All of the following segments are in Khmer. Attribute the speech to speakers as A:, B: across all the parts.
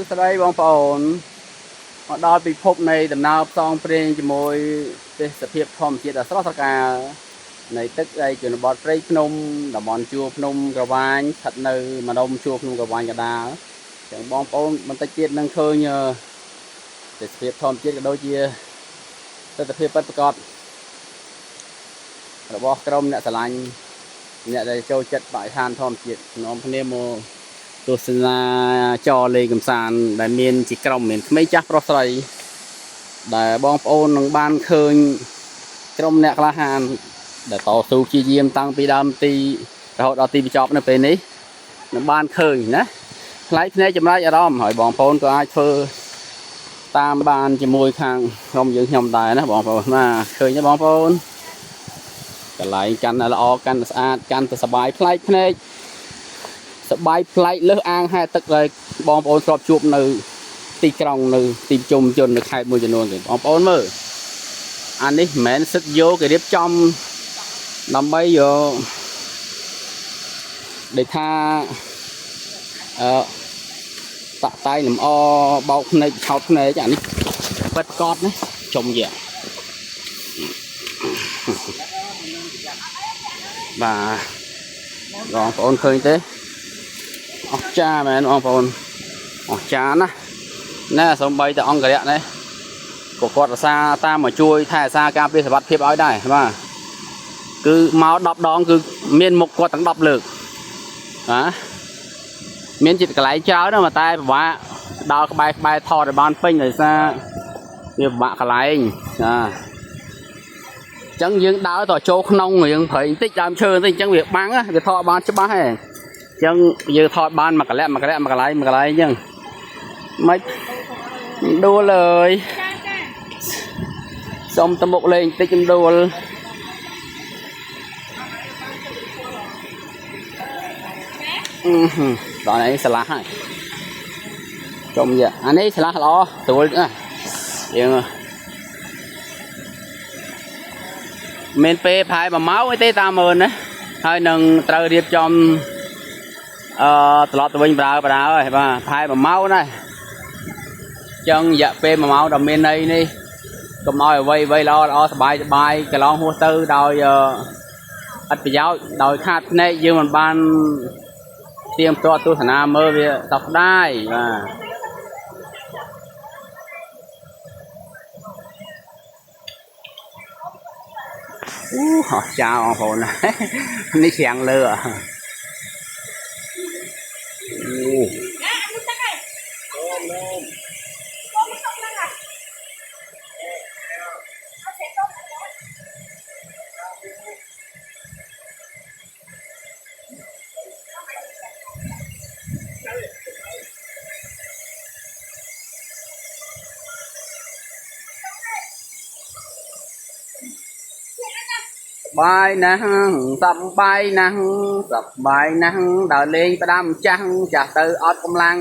A: គឺស្ដីបងប្អូនមកដល់ពិភពនៃដំណើរផ្សងព្រេងជាមួយទេសភាពធម្មជាតិដ៏ស្រស់ត្រកាលនៃទឹកដីជនបទព្រៃភ្នំតំបន់ជួរភ្នំក្រវាញស្ថិតនៅម្ដុំជួរភ្នំក្រវាញកដាលចឹងបងប្អូនបន្តិចទៀតនឹងឃើញទេសភាពធម្មជាតិក៏ដូចជាទិដ្ឋភាពពិតប្រាកដរបស់ក្រុមអ្នកស្រឡាញ់អ្នកដែលចូលចិត្តបរិស្ថានធម្មជាតិនាំគ្នាមកទស្សនាចរលេងកំសាន្តដែលមានជាក្រុមមានក្មេងចាស់ប្រុសស្រីដែលបងប្អូននឹងបានឃើញក្រុមអ្នកក្លាហានដែលតស៊ូព្យាយាមតាំងពីដើមទីរហូតដល់ទីបញ្ចប់នៅពេលនេះនឹងបានឃើញណាផ្លែភ្នែកចម្លែកអារម្មណ៍ហើយបងប្អូនក៏អាចធ្វើតាមបានជាមួយខាងក្រុមយើងខ្ញុំដែរណាបងប្អូនណាឃើញទេបងប្អូនកន្លែងកាន់តែល្អកាន់តែស្អាតកាន់តែសប្បាយប្លែកភ្នែកសប្បាយប្លែកលើសអាងហែទឹកដែលបងប្អូនធ្លាប់ជួបនៅទីក្រុងនៅទីប្រជុំជននៅខេត្តមួយចំនួនទេបងប្អូនមើលអានេះមិនមែនសិតយកគេរៀបចំដើម្បីយកដែលថាតាក់តែលម្អបោកភ្នែកឆោតភ្នែកអានេះពិតកតណាចុំយ៉ាបាទបងប្អូនឃើញទេអស្ចារ្យមែនបងប្អូនអស្ចារ្យណាណែសំបីតែអង្គរៈនេះក៏គាត់រក្សាតាមមកជួយថែរក្សាការពារសុវត្ថិភាពឲ្យដែរបាទគឺមក10 ដងគឺមានមុខគាត់ទាំង10លើកណាមានចិត្តកន្លែងច្រើនណាស់តែពិបាកដល់ក្បែរថតឲ្យបានពេញដោយសារវាពិបាកកន្លែងណាអញ្ចឹងយើងដើរទៅចូលក្នុងរឿងព្រៃបន្តិចដើមឈើបន្តិចអញ្ចឹងវាបាំងវាថតបានច្បាស់ហ៎អញ្ចឹងយើងថតបានមួយកន្លែងអញ្ចឹងមិនដួលអើយសុំតមុខលេងបន្តិចខ្ញុំដួលដល់នេះឆ្លាស់ហើយចុំយ៉ាអានេះឆ្លាស់ល្អស្រួលណាយើងមានពេលផាយ1 ម៉ោងអីទេតាមមើលណាហើយនឹងត្រូវរៀបចំត្រឡប់ទៅវិញប្រើហើយបាទផាយ1 ម៉ោងណាចឹងរយៈពេល1 ម៉ោងដល់មានន័យនេះកុំឲ្យអ្វីល្អសប្បាយកន្លងហួសទៅដោយអត់ប្រយោជន៍ដោយខាតភ្នែកយើងមិនបានទៀមទាត់ទស្សនាមើលវាសោកស្ដាយបាទអស្ចារ្យបងប្អូននេះច្រាំងលើបាយណាស់សប្បាយណាស់ដើរលេងផ្ដាំចាស់ទៅអត់កម្លាំង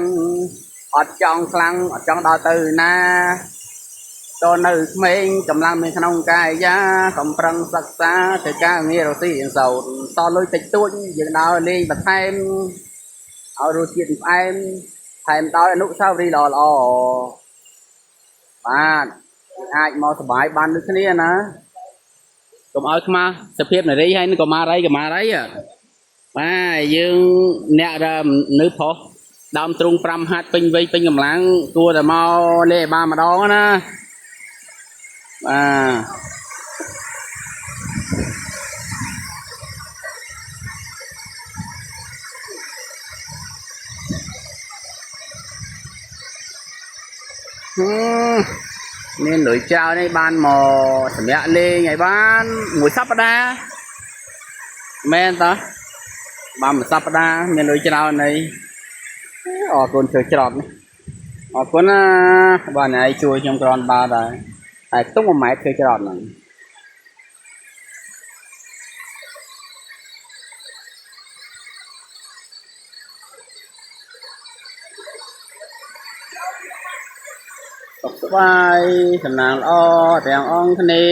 A: អត់ចង់ខ្លាំងអត់ចង់ដល់ទៅណាតនៅក្មេងកម្លាំងមានក្នុងកាយយ៉ាកំប្រឹងសិក្សាធ្វើការងាររកស៊ីសោតលុយតិចតួចយើងដើរលេងបន្ថែមឲ្យរសជាតិផ្អែមថែមដោយអនុស្សាវរីយ៍ល្អបាទអាចមកសប្បាយបានដូចគ្នាណាកុំឲ្យខ្មាស់សភាពនារីហើយនឹងកុមារីបាទយើងអ្នកដែលនៅប្រុសដើមទ្រូង5ហាត់ពេញវ័យពេញកម្លាំងគួរតែមកលេងឲ្យបានម្ដងណាមានលុយចៅនេះបានមកសម្រាប់លេងឲ្យបាន1 សប្តាហ៍មែនតើបាន1 សប្តាហ៍មានលុយច្រើននេះអរគុណជួយច្រត់នេះអរគុណណាបាទអ្នកឯងជួយខ្ញុំក្រនបាដែរហើយខ្ទង់1 ម៉ែត្រជួយច្រត់ហ្នឹងសុខសប្បាយសំណាងល្អទាំងអង្គគ្នា